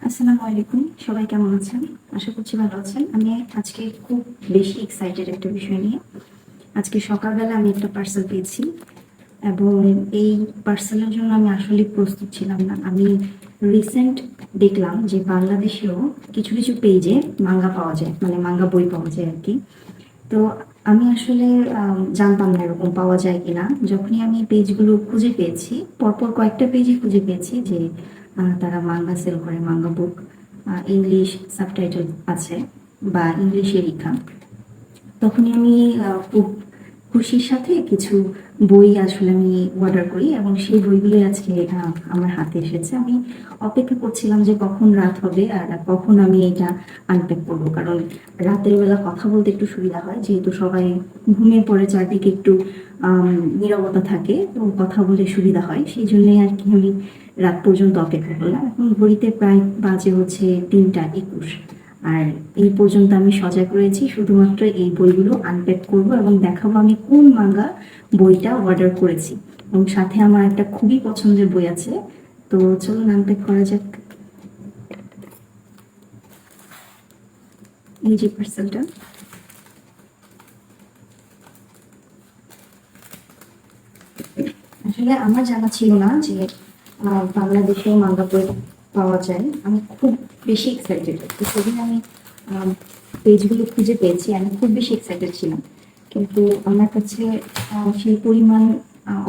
আসসালামু আলাইকুম, সবাই কেমন আছেন? আশা করছি ভালো আছেন। আমি আজকে খুব বেশি এক্সাইটেড একটা বিষয় নিয়ে। আজকে সকালবেলা আমি একটা পার্সেল পেয়েছি এবং এই পার্সেলের জন্য আমি আসলে প্রস্তুত ছিলাম না। আমি রিসেন্ট দেখলাম যে বাংলাদেশেও কিছু কিছু পেজে মাঙ্গা পাওয়া যায়, মানে মাঙ্গা বই পাওয়া যায় আর কি। তো আমি আসলে জানতাম না এরকম পাওয়া যায় কিনা। যখনই আমি পেজগুলো খুঁজে পেয়েছি, পরপর কয়েকটা পেজই খুঁজে পেয়েছি যে তারা মাঙ্গা সেল করে, মাঙ্গা বুক, ইংলিশ সাবটাইটেল আছে বা ইংলিশে লেখা। তখনই আমি খুব খুশির সাথে কিছু বই আসলে আমি অর্ডার করি এবং সেই বইগুলোই আজকে আমার হাতে এসেছে। আমি অপেক্ষা করছিলাম যে কখন রাত হবে আর কখন আমি এটা আনপ্যাক করবো, কারণ রাতের বেলা কথা বলতে একটু সুবিধা হয়, যেহেতু সবাই ঘুমিয়ে পড়ে, চারদিকে একটু নীরবতা থাকে, তো কথা বলে সুবিধা হয়। সেই জন্যই আর কি আমি রাত পর্যন্ত অপেক্ষা করলাম। এখন ঘড়িতে প্রায় বাজে হচ্ছে 3টা 21, আর এই পর্যন্ত আমি সজাগ রয়েছি শুধুমাত্র এই বইগুলো আনপ্যাক করব এবং দেখাবো আমি কোন মাঙ্গা বইটা অর্ডার করেছি। এবং সাথে আমার একটা খুবই পছন্দের বই আছে। তো চলুন আনপ্যাক করা যাক। এই যে পার্সেলটা। আসলে আমার জানা ছিল না যে বাংলাদেশে মাঙ্গা বই পাওয়া যায়। আমি খুব বেশি এক্সাইটেড, তো সেদিন আমি পেজগুলো খুঁজে পেয়েছি, আমি খুব বেশি এক্সাইটেড ছিলাম। কিন্তু আমার কাছে সেই পরিমাণ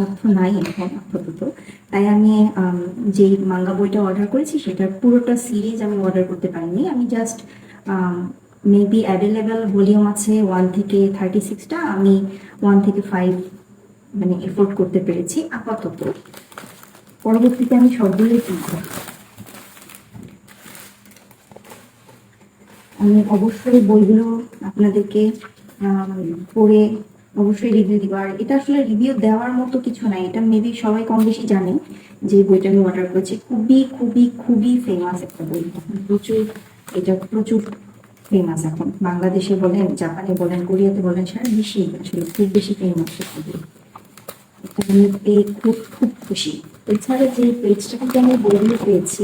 অর্থ নাই এখন আপাতত। তাই আমি যেই মাঙ্গা বইটা অর্ডার করেছি সেটার পুরোটা সিরিজ আমি অর্ডার করতে পারিনি। আমি জাস্ট মেবি অ্যাভেলেবেল ভলিউম আছে 1 থেকে 36টা, আমি 1 থেকে 5 মানে এফোর্ড করতে পেরেছি আপাতত। পরবর্তীতে আমি সবগুলোই কিনবো। আমি অবশ্যই বইগুলো আপনাদেরকে পড়ে অবশ্যই রিভিউ দিব। আর এটা আসলে রিভিউ দেওয়ার মতো কিছু নাই, এটা মেবি সবাই কম বেশি জানে যে বইটা আমি অর্ডার করেছি। খুবই খুবই খুবই ফেমাস একটা বই, এখন প্রচুর, এটা প্রচুর ফেমাস এখন। বাংলাদেশে বলেন, জাপানে বলেন, কোরিয়াতে বলেন, সারা বিশ্বেই আসলে খুব বেশি ফেমাস একটা বই। এটা আমি পেয়ে খুব খুব খুশি। এছাড়া যে পেজটা থেকে আমি বইগুলো পেয়েছি,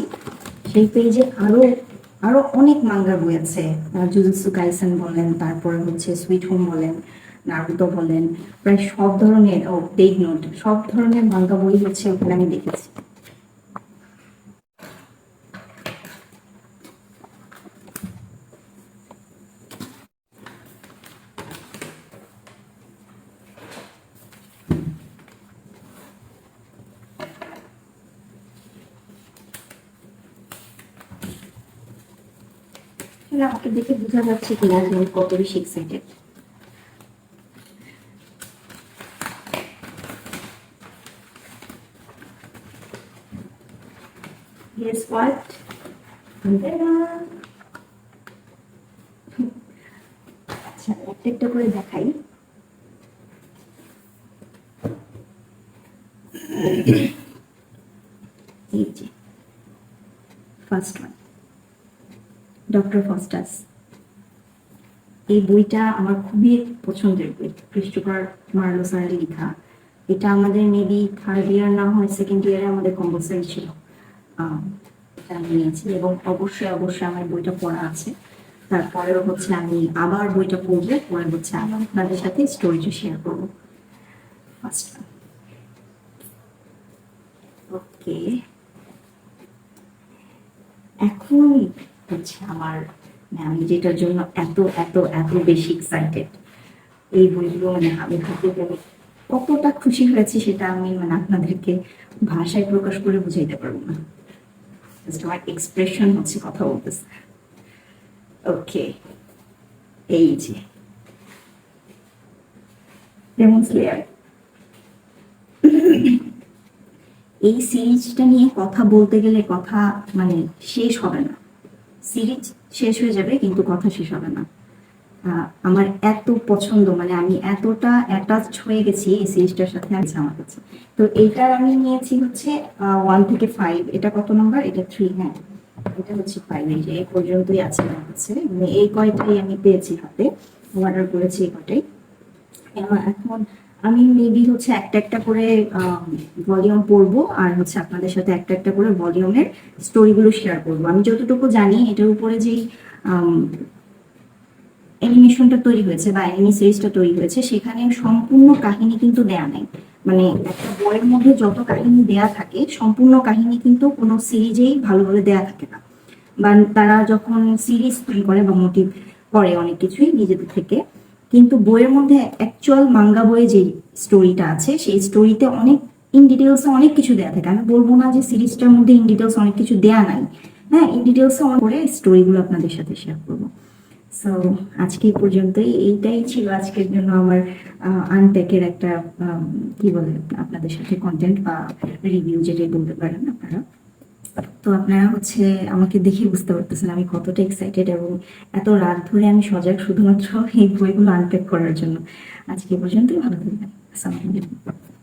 সেই পেজে আরো আরো অনেক মাঙ্গার বই আছে। জুজুৎসু কাইসেন বলেন, তারপরে হচ্ছে সুইট হোম বলেন, নারুতো বলেন, প্রায় সব ধরনের, ডেথ নোট, সব ধরনের মাঙ্গা বই হচ্ছে ওখানে আমি দেখেছি। আসলে আমাকে দেখে বোঝা যাচ্ছে কিনা যে আমি কত বেশি এক্সাইটেড। Guess what? আচ্ছা, একটা একটা করে দেখাই। এই যে ফার্স্ট ওয়ান, ডক্টর ফস্টাস। এই বইটা আমার খুবই পছন্দের বই, ক্রিস্টোফার মার্লো স্যারের লেখা। এটা আমাদের মেবি থার্ড ইয়ার না হয় সেকেন্ড ইয়ারে আমাদের কম্পালসারি ছিল। এটা আমি নিয়েছি এবং অবশ্যই অবশ্যই আমার বইটা পড়া আছে। তারপরেও হচ্ছে আমি আবার বইটা পড়বো, পরে হচ্ছে আবার আপনাদের সাথে স্টোরিটা শেয়ার করবো। ফার্স্ট ওকে, এখন হচ্ছে আমার, মানে আমি যেটার জন্য এত এত এত বেশি এক্সাইটেড, এই বইগুলো মানে আমি হাতে পেলে কতটা খুশি হয়েছি সেটা আমি মানে আপনাদেরকে ভাষায় প্রকাশ করে বুঝাইতে পারবো না। জাস্ট আমার এক্সপ্রেশন হচ্ছে কথা বলতেছে। ওকে, এই যে ডেমন স্লেয়ার। এই সিরিজটা নিয়ে কথা বলতে গেলে কথা মানে শেষ হবে না। সিরিজ শেষ হয়ে যাবে কিন্তু কথা শেষ হবে না। আমার এত পছন্দ, মানে আমি এতটা অ্যাটাচড হয়ে গেছি এই সিরিজটার সাথে আছে আমার কাছে। তো এইটার আমি নিয়েছি হচ্ছে 1 থেকে 5। এটা কত নাম্বার? এটা 3, হ্যাঁ এটা হচ্ছে 5। এই যে এই পর্যন্তই আছে আমার কাছে, মানে এই কয়টাই আমি পেয়েছি হাতে, অর্ডার করেছি এই কয়টাই। এখন আমি মেবি হচ্ছে একটা একটা করে ভলিউম পড়বো, আর হচ্ছে আপনাদের সাথে একটা একটা করে ভলিউমের স্টোরিগুলো শেয়ার করবো। আমি যতটুকু জানি এটার উপরে যেই অ্যানিমেশনটা তৈরি হয়েছে বা অ্যানিমে সিরিজটা তৈরি হয়েছে, সেখানে সম্পূর্ণ কাহিনী কিন্তু দেয়া নাই। মানে একটা বইয়ের মধ্যে যত কাহিনী দেয়া থাকে, সম্পূর্ণ কাহিনী কিন্তু কোনো সিরিজেই ভালোভাবে দেয়া থাকে না। বা তারা যখন সিরিজ তৈরি করে বা মোটিভ করে অনেক কিছুই নিজেদের থেকে, কিন্তু বইয়ের মধ্যে অ্যাকচুয়াল মাঙ্গা বইয়ে যে স্টোরিটা আছে সেই স্টোরিতে অনেক ইন ডিটেলস অনেক কিছু দেয়া থাকে। আমি বলবো না যে সিরিজটার মধ্যে ইন ডিটেলস অনেক কিছু দেয়া নাই, হ্যাঁ, ইন ডিটেলস অন করে স্টোরিগুলো আপনাদের সাথে শেয়ার করবো। সো আজকে এই পর্যন্তই, এইটাই ছিল আজকের জন্য আমার আনপ্যাকের একটা কি বলে আপনাদের সাথে কন্টেন্ট বা রিভিউ, যেটাই বলতে পারেন আপনারা। তো আপনারা হচ্ছে আমাকে দেখে বুঝতে পারতেছেন আমি কতটা এক্সাইটেড, এবং এত রাত ধরে আমি সজাগ শুধুমাত্র এই বইগুলো আনপ্যাক করার জন্য। আজকে এই পর্যন্তই, ভালো থাকবেন। আসসালামু আলাইকুম।